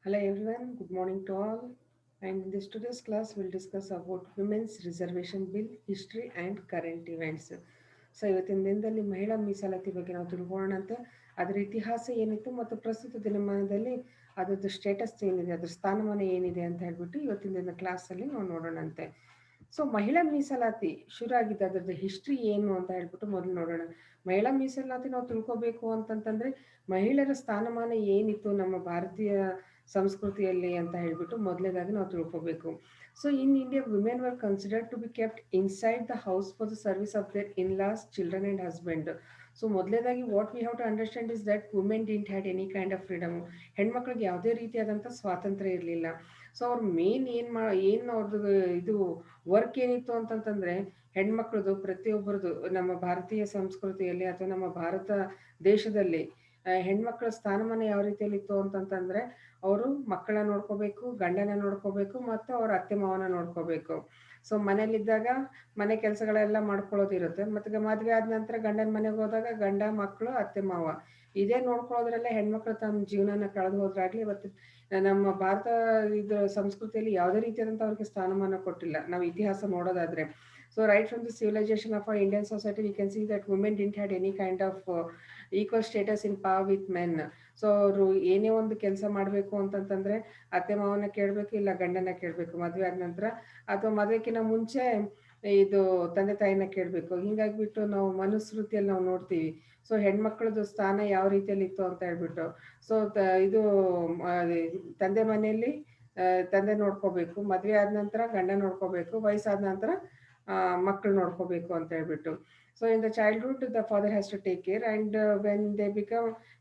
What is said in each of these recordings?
Hello everyone, good morning to all. And in this today's class, we'll discuss about Women's Reservation Bill, History and Current Events. So ಇವತ್ತಿನ ದಿನದಲ್ಲಿ ಮಹಿಳಾ ಮೀಸಲಾತಿ ಬಗ್ಗೆ ನಾವು ತಿಳ್ಕೊಳ್ಳೋಣಂತೆ ಅದರ ಇತಿಹಾಸ ಏನಿತ್ತು ಮತ್ತು ಪ್ರಸ್ತುತ ದಿನಮಾನದಲ್ಲಿ ಅದರದ್ದು ಸ್ಟೇಟಸ್ ಏನಿದೆ, ಅದರ ಸ್ಥಾನಮಾನ ಏನಿದೆ ಅಂತ ಹೇಳ್ಬಿಟ್ಟು ಇವತ್ತಿನ ದಿನ ಕ್ಲಾಸಲ್ಲಿ ನಾವು ನೋಡೋಣಂತೆ. ಸೊ ಮಹಿಳಾ ಮೀಸಲಾತಿ ಶುರು ಆಗಿದ್ದು ಅದರದ್ದು ಹಿಸ್ಟ್ರಿ ಏನು ಅಂತ ಹೇಳ್ಬಿಟ್ಟು ಮೊದಲು ನೋಡೋಣ. ಮಹಿಳಾ ಮೀಸಲಾತಿ ನಾವು ತಿಳ್ಕೊಬೇಕು ಅಂತಂತಂದ್ರೆ ಮಹಿಳೆಯರ ಸ್ಥಾನಮಾನ ಏನಿತ್ತು ನಮ್ಮ ಭಾರತೀಯ ಸಂಸ್ಕೃತಿಯಲ್ಲಿ ಅಂತ ಹೇಳ್ಬಿಟ್ಟು ಮೊದಲೇದಾಗಿ ನಾವು ತಿಳ್ಕೊಬೇಕು. So in India women were considered to be kept inside the house for the service of their in laws children and husband. So ಮೊದಲೇದಾಗಿ what we have to understand is that women didn't had any kind of freedom. ಹೆಣ್ಮಕ್ಳಿಗೆ ಯಾವುದೇ ರೀತಿಯಾದಂಥ ಸ್ವಾತಂತ್ರ್ಯ ಇರಲಿಲ್ಲ. So ಅವ್ರ main ಏನು ಅವ್ರದ್ದು ಇದು ವರ್ಕ್ ಏನಿತ್ತು ಅಂತಂತಂದ್ರೆ ಹೆಣ್ಮಕ್ಳದು ಪ್ರತಿಯೊಬ್ಬರದು ನಮ್ಮ ಭಾರತೀಯ ಸಂಸ್ಕೃತಿಯಲ್ಲಿ ಅಥವಾ ನಮ್ಮ ಭಾರತ ದೇಶದಲ್ಲಿ ಹೆಣ್ಮಕ್ಳ ಸ್ಥಾನಮಾನ ಯಾವ ರೀತಿಯಲ್ಲಿ ಇತ್ತು ಅಂತಂತಂದ್ರೆ ಅವರು ಮಕ್ಕಳನ್ನ ನೋಡ್ಕೋಬೇಕು, ಗಂಡನ ನೋಡ್ಕೋಬೇಕು ಮತ್ತು ಅವ್ರ ಅತ್ತೆ ಮಾವನ ನೋಡ್ಕೋಬೇಕು. ಸೊ ಮನೇಲಿದ್ದಾಗ ಮನೆ ಕೆಲಸಗಳೆಲ್ಲ ಮಾಡ್ಕೊಳ್ಳೋದಿರುತ್ತೆ. ಮತ್ತೆ ಮದ್ವೆ ಆದ ನಂತರ ಗಂಡನ ಮನೆಗೆ ಹೋದಾಗ ಗಂಡ, ಮಕ್ಕಳು, ಅತ್ತೆ ಮಾವ ಇದೇ ನೋಡ್ಕೊಳ್ಳೋದ್ರಲ್ಲೇ ಹೆಣ್ಮಕ್ಳು ತಮ್ಮ ಜೀವನನ ಕಳೆದು ಹೋದ್ರಾಗ್ಲಿ ಇವತ್ತು ನಮ್ಮ ಭಾರತ ಇದು ಸಂಸ್ಕೃತಿಯಲ್ಲಿ ಯಾವುದೇ ರೀತಿಯಾದಂಥ ಅವ್ರಿಗೆ ಸ್ಥಾನಮಾನ ಕೊಟ್ಟಿಲ್ಲ ನಾವು ಇತಿಹಾಸ ನೋಡೋದಾದ್ರೆ. So right from the civilisation of our Indian society we can see that women didn't had any kind of equal status in power with men. So ಅವರು ಏನೇ ಒಂದು ಕೆಲಸ ಮಾಡಬೇಕು ಅಂತಂತಂದ್ರೆ ಅತ್ತೆ ಮಾವನ ಕೇಳಬೇಕು, ಇಲ್ಲ ಗಂಡನ ಕೇಳಬೇಕು ಮದುವೆ ಆದ ನಂತರ, ಅಥವಾ ಮದುವೆಗಿಂತ ಮುಂಚೆ ಇದು ತಂದೆ ತಾಯಿನ ಕೇಳಬೇಕು. ಹಿಂಗಾಗಿಬಿಟ್ಟು ನಾವು ಮನುಸ್ಮೃತಿಯಲ್ಲಿ ನಾವು ನೋಡ್ತೀವಿ. ಸೊ ಹೆಣ್ಮಕ್ಳದ್ದು ಸ್ಥಾನ ಯಾವ ರೀತಿಯಲ್ಲಿ ಇತ್ತು ಅಂತ ಹೇಳ್ಬಿಟ್ಟು. ಸೊ ಇದು ತಂದೆ ಮನೆಯಲ್ಲಿ ತಂದೆ ನೋಡ್ಕೋಬೇಕು, ಮದುವೆ ಆದ ನಂತರ ಗಂಡ ನೋಡ್ಕೋಬೇಕು, ವಯಸ್ಸಾದ ನಂತರ ಮಕ್ಕಳು ನೋಡ್ಕೋಬೇಕು ಅಂತ ಹೇಳ್ಬಿಟ್ಟು. So in the childhood the father has to take care and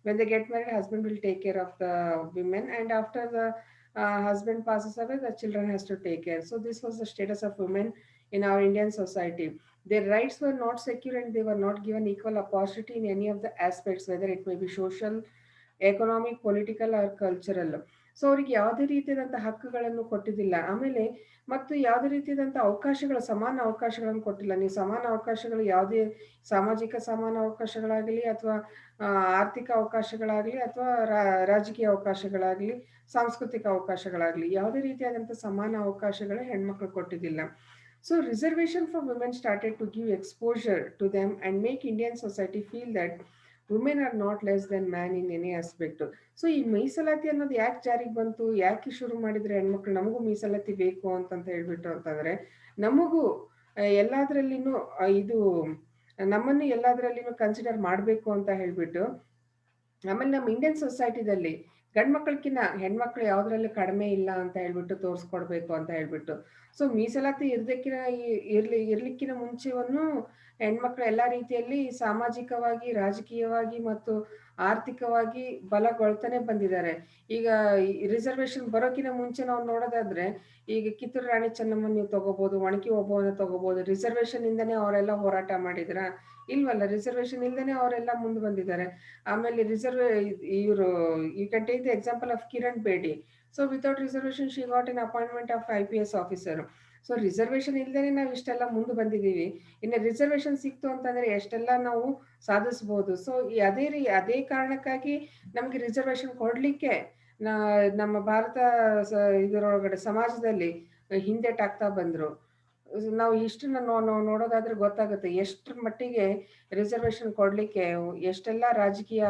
when they get married, husband will take care of the women, and after the husband passes away, the children has to take care. So this was the status of women in our Indian society. Their rights were not secure and they were not given equal opportunity in any of the aspects, whether it may be social, economic, political or cultural. So ಅವ್ರಿಗೆ ಯಾವುದೇ ರೀತಿಯಾದಂಥ ಹಕ್ಕುಗಳನ್ನು ಕೊಟ್ಟಿದ್ದಿಲ್ಲ. ಆಮೇಲೆ ಮತ್ತು ಯಾವುದೇ ರೀತಿಯಾದಂಥ ಅವಕಾಶಗಳು, ಸಮಾನ ಅವಕಾಶಗಳನ್ನು ಕೊಟ್ಟಿಲ್ಲ. ನೀವು ಸಮಾನ ಅವಕಾಶಗಳು ಯಾವುದೇ ಸಾಮಾಜಿಕ ಸಮಾನ ಅವಕಾಶಗಳಾಗಲಿ ಅಥವಾ ಆರ್ಥಿಕ ಅವಕಾಶಗಳಾಗಲಿ ಅಥವಾ ರಾಜಕೀಯ ಅವಕಾಶಗಳಾಗಲಿ ಸಾಂಸ್ಕೃತಿಕ ಅವಕಾಶಗಳಾಗಲಿ ಯಾವುದೇ ರೀತಿಯಾದಂಥ ಸಮಾನ ಅವಕಾಶಗಳು ಹೆಣ್ಮಕ್ಳು ಕೊಟ್ಟಿದ್ದಿಲ್ಲ. So reservation for women started to give exposure to them and make Indian society feel that women are not less than man in any aspect. So ಈ ಮೀಸಲಾತಿ ಅನ್ನೋದು ಯಾಕೆ ಜಾರಿಗೆ ಬಂತು, ಯಾಕೆ ಶುರು ಮಾಡಿದ್ರೆ ಹೆಣ್ಮಕ್ಳು ನಮಗೂ ಮೀಸಲಾತಿ ಬೇಕು ಅಂತಂತ ಹೇಳ್ಬಿಟ್ಟು ಅಂತಂದ್ರೆ ನಮಗೂ ಎಲ್ಲಾದ್ರಲ್ಲಿನೂ ಇದು ನಮ್ಮನ್ನು ಎಲ್ಲಾದ್ರಲ್ಲಿನೂ ಕನ್ಸಿಡರ್ ಮಾಡಬೇಕು ಅಂತ ಹೇಳ್ಬಿಟ್ಟು. ಆಮೇಲೆ ನಮ್ಮ ಇಂಡಿಯನ್ ಸೊಸೈಟಿದಲ್ಲಿ ಗಂಡು ಮಕ್ಕಳಕ್ಕಿಂತ ಹೆಣ್ಮಕ್ಳು ಯಾವುದ್ರಲ್ಲಿ ಕಡಿಮೆ ಇಲ್ಲ ಅಂತ ಹೇಳ್ಬಿಟ್ಟು ತೋರಿಸ್ಕೊಡ್ಬೇಕು ಅಂತ ಹೇಳ್ಬಿಟ್ಟು. ಸೊ ಮೀಸಲಾತಿ ಇರ್ಲಿಕ್ಕಿನ ಮುಂಚೆವನ್ನು ಹೆಣ್ಮಕ್ಳು ಎಲ್ಲ ರೀತಿಯಲ್ಲಿ ಸಾಮಾಜಿಕವಾಗಿ, ರಾಜಕೀಯವಾಗಿ ಮತ್ತು ಆರ್ಥಿಕವಾಗಿ ಬಲಗೊಳ್ತಾನೆ ಬಂದಿದ್ದಾರೆ. ಈಗ ರಿಸರ್ವೇಶನ್ ಬರೋಕಿನ ಮುಂಚೆ ನಾವು ನೋಡೋದಾದ್ರೆ ಈಗ ಕಿತ್ತೂರು ರಾಣಿ ಚೆನ್ನಮ್ಮ ನೀವು ತಗೋಬಹುದು, ಒಣಕಿ ಓಬವ್ವನ ತಗೋಬಹುದು. ರಿಸರ್ವೇಶನ್ ಇಂದನೇ ಅವರೆಲ್ಲ ಹೋರಾಟ ಮಾಡಿದ್ರ? ಇಲ್ವಲ್ಲ, ರಿಸರ್ವೇಶನ್ ಇಲ್ದೇನೆ ಅವರೆಲ್ಲ ಮುಂದೆ ಬಂದಿದ್ದಾರೆ. ಆಮೇಲೆ ಇವರು you can take the example of Kiran Bedi. So without reservation she got an appointment of IPS officer. So reservation ಇಲ್ದೇನೆ ನಾವು ಇಷ್ಟೆಲ್ಲ ಮುಂದೆ ಬಂದಿದ್ದೀವಿ. ಇನ್ನು ರಿಸರ್ವೇಶನ್ ಸಿಕ್ತು ಅಂತಂದ್ರೆ ಎಷ್ಟೆಲ್ಲ ನಾವು ಸಾಧಿಸ್ಬೋದು. ಸೊ ಅದೇ ಕಾರಣಕ್ಕಾಗಿ ನಮ್ಗೆ ರಿಸರ್ವೇಶನ್ ಕೊಡ್ಲಿಕ್ಕೆ ನಮ್ಮ ಭಾರತ ಇದರೊಳಗಡೆ ಸಮಾಜದಲ್ಲಿ ಹಿಂದೆಟಾಗ್ತಾ ಬಂದ್ರು. ನಾವು ಇಷ್ಟನ್ನ ನಾವು ನೋಡೋದಾದ್ರೆ ಗೊತ್ತಾಗುತ್ತೆ ಎಷ್ಟರ ಮಟ್ಟಿಗೆ ರಿಸರ್ವೇಶನ್ ಕೊಡ್ಲಿಕ್ಕೆ ಎಷ್ಟೆಲ್ಲ ರಾಜಕೀಯ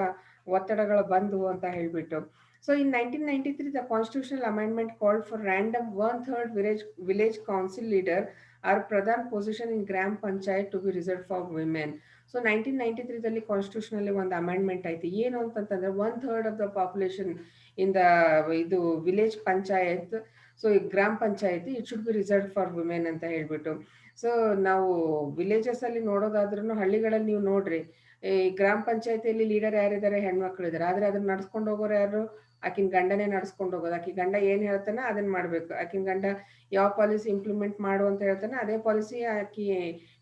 ಒತ್ತಡಗಳು ಬಂದವು ಅಂತ ಹೇಳ್ಬಿಟ್ಟು. So in 1993 the constitutional amendment called for random 1/3 village council leader or pradhan position in gram panchayat to be reserve for women. So 1993 constitution ಒಂದು ಅಮೆಂಡ್ಮೆಂಟ್ ಆಯ್ತು. ಏನು ಅಂತಂತಂದ್ರೆ 1/3 of the population in the ಇದು ವಿಲೇಜ್ ಪಂಚಾಯತ್, ಸೊ ಈ ಗ್ರಾಮ ಪಂಚಾಯತಿ it should be reserve for women ಅಂತ ಹೇಳ್ಬಿಟ್ಟು. ಸೊ ನಾವು ವಿಲೇಜಸ್ ಅಲ್ಲಿ ನೋಡೋದಾದ್ರೂ ಹಳ್ಳಿಗಳಲ್ಲಿ ನೀವು ನೋಡ್ರಿ, ಈ ಗ್ರಾಮ ಪಂಚಾಯತಿಯಲ್ಲಿ ಲೀಡರ್ ಯಾರಿದ್ದಾರೆ, ಹೆಣ್ಮಕ್ಳು ಇದಾರೆ. ಆದ್ರೆ ಅದನ್ನ ನಡ್ಸ್ಕೊಂಡು ಹೋಗೋರು ಯಾರು? ಆಕಿನ ಗಂಡನೇ ನಡ್ಸ್ಕೊಂಡು ಹೋಗೋದು. ಆಕಿ ಗಂಡ ಏನ್ ಹೇಳ್ತಾನೆ ಅದನ್ನ ಮಾಡ್ಬೇಕು. ಆಕಿನ ಗಂಡ ಯಾವ ಪಾಲಿಸಿ ಇಂಪ್ಲಿಮೆಂಟ್ ಮಾಡು ಅಂತ ಹೇಳ್ತಾನೆ ಅದೇ ಪಾಲಿಸಿ ಆಕಿ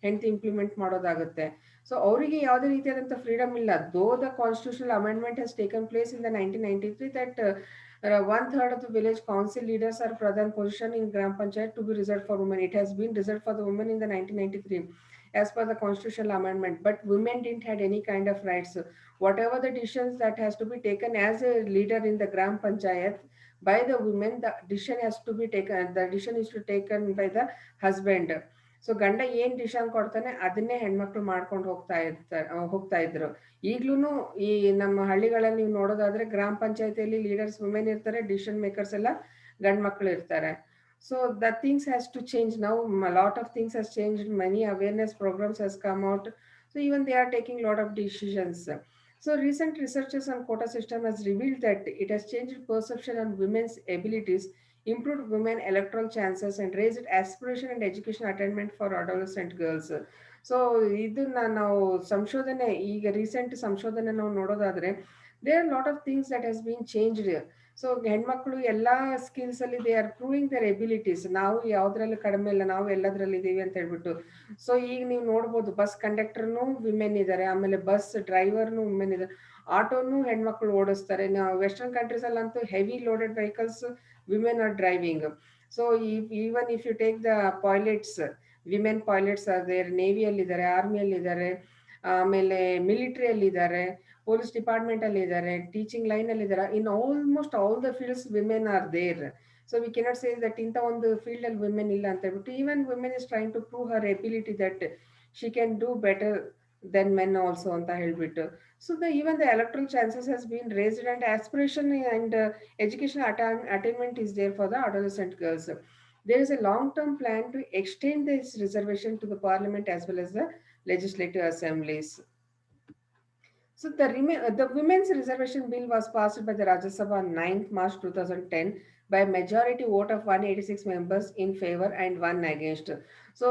ಹೆಂಡತಿ ಇಂಪ್ಲಿಮೆಂಟ್ ಮಾಡೋದಾಗುತ್ತೆ. ಸೊ ಅವರಿಗೆ ಯಾವುದೇ ರೀತಿಯಾದಂಥ ಫ್ರೀಡಮ್ ಇಲ್ಲ. Though the constitutional amendment has taken place in the 1993 that 1/3 of the village council leaders are pradhan position in gram panchayat to be reserved for women. It has been reserved for the women in the 1993 as per the constitutional amendment, but women didn't had any kind of rights. Whatever the decisions that has to be taken as a leader in the gram panchayat, by the women, the decision has to be taken, the decision is to taken by the husband. So ಗಂಡ ಏನ್ decision ಕೊಡ್ತಾನೆ ಅದನ್ನೇ ಹೆಣ್ಮಕ್ಳು ಮಾಡ್ಕೊಂಡು ಹೋಗ್ತಾ ಇದ್ರು. ಈಗ್ಲೂ ಈ ನಮ್ಮ ಹಳ್ಳಿಗಳಲ್ಲಿ ನೀವು ನೋಡೋದಾದ್ರೆ ಗ್ರಾಮ ಪಂಚಾಯತಿಯಲ್ಲಿ ಲೀಡರ್ಸ್ ವುಮೆನ್ ಇರ್ತಾರೆ, ಡಿಸಿಷನ್ ಮೇಕರ್ಸ್ ಎಲ್ಲ ಗಂಡ್ ಮಕ್ಳು ಇರ್ತಾರೆ. So the things has to change now. A lot of things has changed. Many awareness programs has come out. So even they are taking a lot of decisions. So recent researches on quota system has revealed that it has changed perception on women's abilities, improved women electoral chances, and raised aspiration and education attainment for adolescent girls. So ಇದನ್ನ ನಾವು ಸಂಶೋಧನೆ, ಈಗ recent ಸಂಶೋಧನೆ ನಾವು ನೋಡೋದಾದ್ರೆ there are lot of things that has been changed. So ಹೆಣ್ಮಕ್ಳು ಎಲ್ಲಾ skills ಅಲ್ಲಿ they are proving their abilities. ನಾವು ಯಾವ್ದ್ರಲ್ಲಿ ಕಡಿಮೆ ಇಲ್ಲ, ನಾವು ಎಲ್ಲದ್ರಲ್ಲಿ ಇದೀವಿ ಅಂತ ಹೇಳ್ಬಿಟ್ಟು. ಸೊ ಈಗ ನೀವು ನೋಡ್ಬೋದು ಬಸ್ ಕಂಡಕ್ಟರ್ನು ವಿಮೆನ್ ಇದ್ದಾರೆ, ಆಮೇಲೆ ಬಸ್ ಡ್ರೈವರ್ನು ವಿಮೆನ್ ಇದ್ದಾರೆ, ಆಟೋನು ಹೆಣ್ಮಕ್ಳು ಓಡಿಸ್ತಾರೆ. ನಾವು ವೆಸ್ಟರ್ನ್ ಕಂಟ್ರೀಸ್ ಅಲ್ಲಂತೂ heavy loaded vehicles women are driving. So even if you take the pilots, women pilots are there, ನೇವಿಯಲ್ಲಿದ್ದಾರೆ, ಆರ್ಮಿಯಲ್ಲಿದ್ದಾರೆ, ಆಮೇಲೆ ಮಿಲಿಟರಿಯಲ್ಲಿದ್ದಾರೆ, ಪೊಲೀಸ್ ಡಿಪಾರ್ಟ್ಮೆಂಟ್ ಅಲ್ಲಿ ಇದ್ದಾರೆ, ಟೀಚಿಂಗ್ ಲೈನ್ ಅಲ್ಲಿ ಇದ್ದಾರೆ. In almost all the fields women are there. So we cannot say that ಇಂಥ ಒಂದು ಫೀಲ್ಡ್ ಅಲ್ಲಿ ವಿಮೆನ್ ಇಲ್ಲ ಅಂತ ಹೇಳ್ಬಿಟ್ಟು. Even women is trying to prove her ability that she can do better than men also ಅಂತ ಹೇಳ್ಬಿಟ್ಟು. So even the electoral chances has been raised, and aspiration and education attainment is there for the adolescent girls. There is a long-term plan to extend this reservation to the parliament as well as the legislative assemblies. So the Women's Reservation Bill was passed by the Rajya Sabha on 9th March 2010 by a majority vote of 186 members in favor and 1 against. So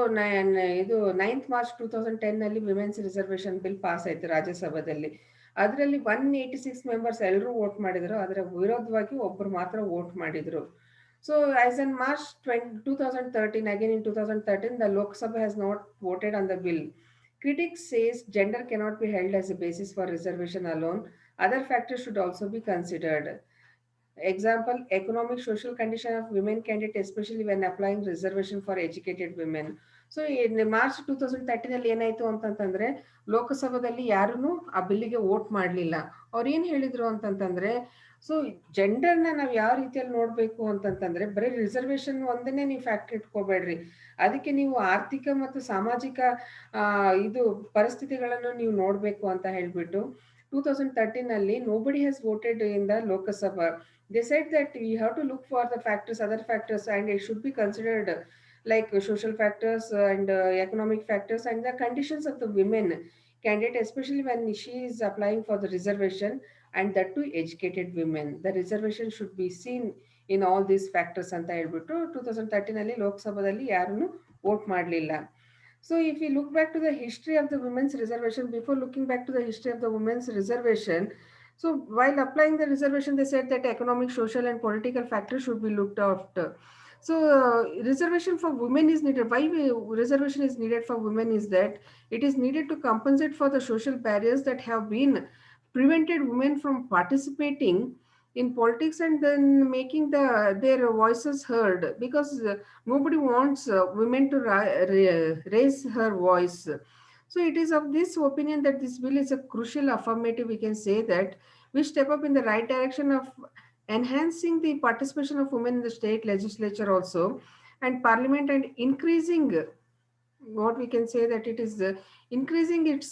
ಇದು 9th March 2010 ನಲ್ಲಿ women's reservation bill pass ಆಯ್ತು ರಾಜ್ಯಸಭಾದಲ್ಲಿ. ಅದರಲ್ಲಿ 186 members ಎಲ್ಲರೂ vote ಮಾಡಿದ್ರು, ಅದರ ವಿರೋಧವಾಗಿ ಒಬ್ಬರು ಮಾತ್ರ ವೋಟ್ ಮಾಡಿದ್ರು. So as in March 2013, again in 2013, the Lok Sabha has not voted on the bill. Critics says gender cannot be held as a basis for reservation alone. Other factors should also be considered. Example, economic social condition of women candidates, especially when applying reservation for educated women. So March 2013 ಅಲ್ಲಿ ಏನಾಯ್ತು ಅಂತಂತಂದ್ರೆ ಲೋಕಸಭಾದಲ್ಲಿ ಯಾರೂ ಆ ಬಿಲ್ಲಿಗೆ vote ಮಾಡಲಿಲ್ಲ. ಅವ್ರು ಏನ್ ಹೇಳಿದ್ರು ಅಂತಂತಂದ್ರೆ, ಸೊ ಜೆಂಡರ್ನ ನಾವು ಯಾವ ರೀತಿಯಲ್ಲಿ ನೋಡ್ಬೇಕು ಅಂತಂತಂದ್ರೆ ಬರೀ ರಿಸರ್ವೇಶನ್ ಒಂದನ್ನೇ ನೀವು ಫ್ಯಾಕ್ಟರ್ ಇಟ್ಕೋಬೇಡ್ರಿ, ಅದಕ್ಕೆ ನೀವು ಆರ್ಥಿಕ ಮತ್ತು ಸಾಮಾಜಿಕ ಇದು ಪರಿಸ್ಥಿತಿಗಳನ್ನು ನೀವು ನೋಡ್ಬೇಕು ಅಂತ ಹೇಳ್ಬಿಟ್ಟು 2013 ಅಲ್ಲಿ nobody has voted in the Lokasabha. They said that we have to look for the factors, other factors, and it should be considered like social factors and economic factors and the conditions of the women candidate, especially when she is applying for the reservation, and that too educated women. The reservation should be seen in all these factors ಅಂತ ಹೇಳ್ಬಿಟ್ಟು 2013 ಅಲ್ಲಿ ಲೋಕಸಭಾದಲ್ಲಿ ಯಾರನ್ನು vote ಮಾಡಲಿಲ್ಲ. So if we look back to the history of the women's reservation, before looking back to the history of the women's reservation, so while applying the reservation, they said that economic, social, and political factors should be looked after. So reservation for women is needed. Why reservation is needed for women is that it is needed to compensate for the social barriers that have been prevented women from participating in politics and then making their voices heard, because nobody wants women to raise her voice. So it is of this opinion that this bill is a crucial affirmative, we can say that, we step up in the right direction of enhancing the participation of women in the state legislature also and parliament, and increasing what we can say that it is increasing its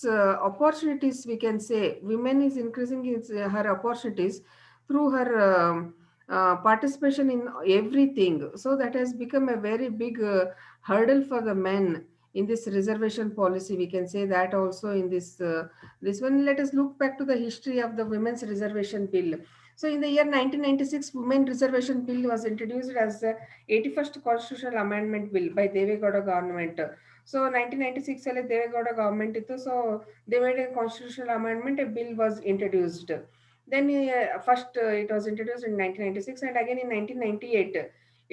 opportunities. We can say women is increasing her opportunities through her participation in everything. So that has become a very big hurdle for the men in this reservation policy. We can say that also in this one. Let us look back to the history of the women's reservation bill. So in the year 1996, Women Reservation Bill was introduced as the 81st Constitutional Amendment Bill by Devegowda government. So 1996 ಅಲ್ಲಿ Deve Gowda government ಇತ್ತು. So they made A constitutional amendment, A bill was introduced. Then first it was introduced in 1996, and again in 1998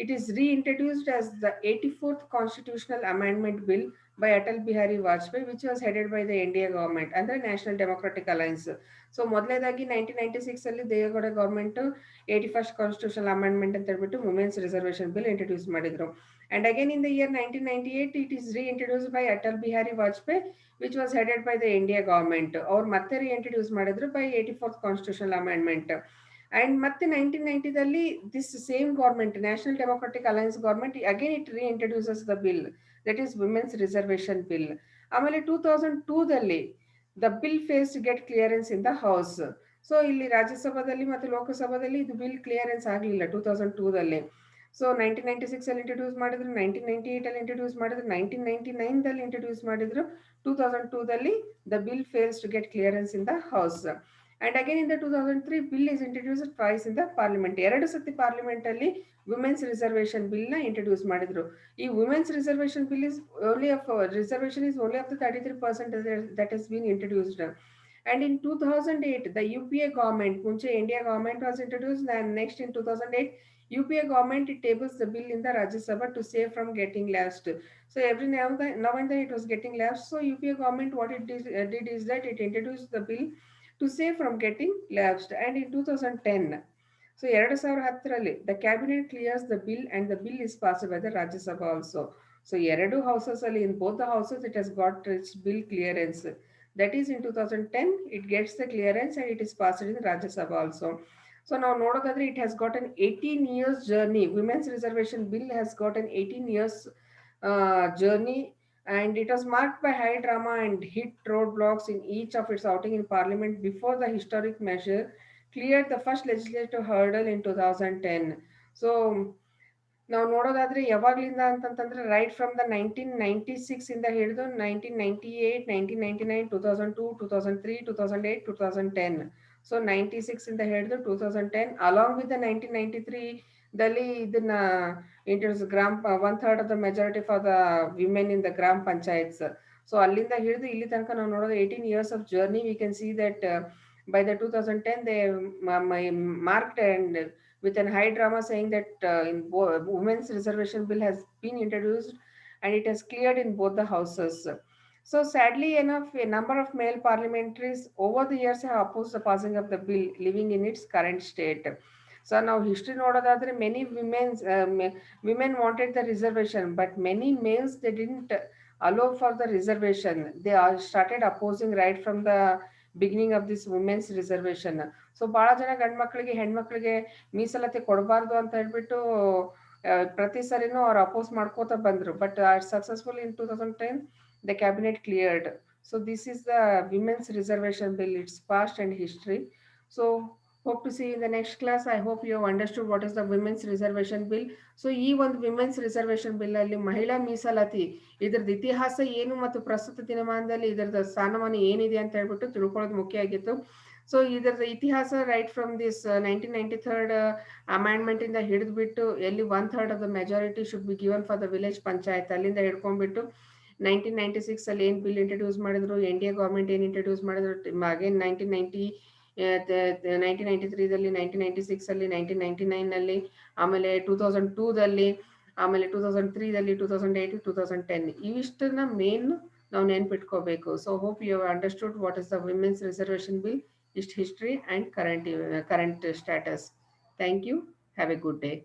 it is reintroduced as the 84th Constitutional Amendment Bill by Atal Bihari Vajpayee, which was headed by the NDA government and the National Democratic Alliance. So ಮೊದಲನೇದಾಗಿ 1996 ಅಲ್ಲಿ Deve Gowda government 81st constitutional amendment ಅಂತ ಹೇಳ್ಬಿಟ್ಟು women's reservation bill introduce ಮಾಡಿದ್ರು. And again in the year 1998 it is reintroduced by Atal Bihari Vajpayee, which was headed by the India government. Or ಮತ್ತೆ reintroduce ಮಾಡಿದ್ರು by 84th Constitutional Amendment. And ಮತ್ತೆ 1990ದಲ್ಲಿ this same government National Democratic Alliance government again it reintroduces the bill that is women's reservation bill. ಆಮೇಲೆ 2002ದಲ್ಲಿ the bill face to get clearance in the house. So ಇಲ್ಲಿ ರಾಜ್ಯಸಭಾದಲ್ಲಿ ಮತ್ತು ಲೋಕಸಭಾದಲ್ಲಿ ಇದು bill clearance ಆಗಲಿಲ್ಲ 2002ದಲ್ಲಿ. So 1996ಅಲ್ಲಿ introduce ಮಾಡಿದ್ರು, 1998ಅಲ್ಲಿ introduce ಮಾಡಿದ್ರು, 1999ದಲ್ಲಿ ಇಂಟ್ರೊಡ್ಯೂಸ್ ಮಾಡಿದ್ರು, 2002ದಲ್ಲಿ the bill fails to get clearance in the house. And again in the 2003 bill is introduced twice in the parliament. 2 ಸತಿ ಪಾರ್ಲಿಮೆಂಟ್ ಅಲ್ಲಿ ವುಮೆನ್ಸ್ ರಿಸರ್ವೇಷನ್ ಬಿಲ್ ನ ಇಂಟ್ರೊಡ್ಯೂಸ್ ಮಾಡಿದ್ರು. ಈ women's reservation bill is only of reservation is only of the 33% that has been introduced. And in 2008 the UPA government, ಮುಂಚೆ India government was introduced, and next in 2008 UPA government it tables the bill in the Rajya Sabha to save from getting lapsed. So every now and then it was getting lapsed. So UPA government what it did is that it introduced the bill to save from getting lapsed. And in 2010, so 2010ರಲ್ಲಿ the cabinet clears the bill and the bill is passed by the Rajya Sabha also. So 2 houses ಅಲ್ಲಿ in both the houses it has got its bill clearance. That is in 2010 it gets the clearance and it is passed in Rajya Sabha also. So now ನೋಡೋದಾದ್ರೆ it has got an 18 years journey. Women's reservation bill has got an 18 years journey, and it was marked by high drama and hit roadblocks in each of its outing in parliament before the historic measure cleared the first legislative hurdle in 2010. So ನಾವು ನೋಡೋದಾದ್ರೆ ಯಾವಾಗ್ಲಿಂದ ಅಂತಂತಂದ್ರೆ right from the 1996 ಇಂದ ಹಿಡಿದು 1998, 1999, 2002, 2003, 2008, 2010. So 96 ಇಂದ ಹಿಡಿದು 2010 along with the 1993 ದಲ್ಲಿ ಇದನ್ನ introduce one third of the majority for the women in the ಗ್ರಾಮ ಪಂಚಾಯತ್ಸ್. ಸೊ ಅಲ್ಲಿಂದ ಹಿಡಿದು ಇಲ್ಲಿ ತನಕ ನಾವು ನೋಡೋದು 18 years of journey. We can see that by the 2010 they marked and with a high drama saying that women's reservation bill has been introduced and it has cleared in both the houses. So sadly enough, a number of male parliamentaries over the years have opposed the passing of the bill, living in its current state. So now history nodadadre many women wanted the reservation, but many males they didn't allow for the reservation. They all started opposing right from the beginning of this women's reservation. So ಬಹಳ ಜನ ಗಂಡು ಮಕ್ಕಳಿಗೆ ಹೆಣ್ಮಕ್ಳಿಗೆ ಮೀಸಲಾತಿ ಕೊಡಬಾರ್ದು ಅಂತ ಹೇಳ್ಬಿಟ್ಟು ಪ್ರತಿ ಸರಿನೂ ಅವ್ರು ಅಪೋಸ್ ಮಾಡ್ಕೋತಾ ಬಂದ್ರು. But successful in 2010 the cabinet cleared. So this is the women's reservation bill. It's passed and history. So hope to see in the next class. I hope you understood what is the women's reservation bill. So ಈ ಒಂದು women's reservation bill ಅಲ್ಲಿ ಮಹಿಳಾ ಮೀಸಲಾತಿ ಇದ್ರದ್ದು ಇತಿಹಾಸ ಏನು ಮತ್ತು ಪ್ರಸ್ತುತ ದಿನಮಾನದಲ್ಲಿ ಇದರದ ಸ್ಥಾನಮಾನ ಏನಿದೆ ಅಂತ ಹೇಳ್ಬಿಟ್ಟು ತಿಳ್ಕೊಳ್ಳೋದು ಮುಖ್ಯ ಆಗಿತ್ತು. ಸೊ ಇದರದ ಇತಿಹಾಸ ರೈಟ್ ಫ್ರಮ್ ದಿಸ್ 1993 ಅಮೆಂಡ್ಮೆಂಟ್ ಇಂದ ಹಿಡಿದ್ಬಿಟ್ಟು ಎಲ್ಲಿ 1/3 of the majority should be given for the village panchayat ಅಲ್ಲಿಂದ ಹಿಡ್ಕೊಂಡ್ಬಿಟ್ಟು 1996 ಅಲ್ಲಿ ಏನ್ ಬಿಲ್ ಇಂಟ್ರೊಡ್ಯೂಸ್ ಮಾಡಿದ್ರು, ಇಂಡಿಯಾ ಗೌರ್ಮೆಂಟ್ ಏನ್ ಇಂಟ್ರೊಡ್ಯೂಸ್ ಮಾಡಿದ್ರು, ಅಗೇನ್ 1993ದಲ್ಲಿ, 1996 ಅಲ್ಲಿ, 1999ನಲ್ಲಿ, ಆಮೇಲೆ 2002ದಲ್ಲಿ, ಆಮೇಲೆ 2003ದಲ್ಲಿ, 2008, 2010 ಇವಿಷ್ಟನ್ನ ಮೇನ್ ನಾವು ನೆನ್ಪಿಟ್ಕೋಬೇಕು. So hope you have understood what is the women's reservation bill, its history and current status. Thank you. Have a good day.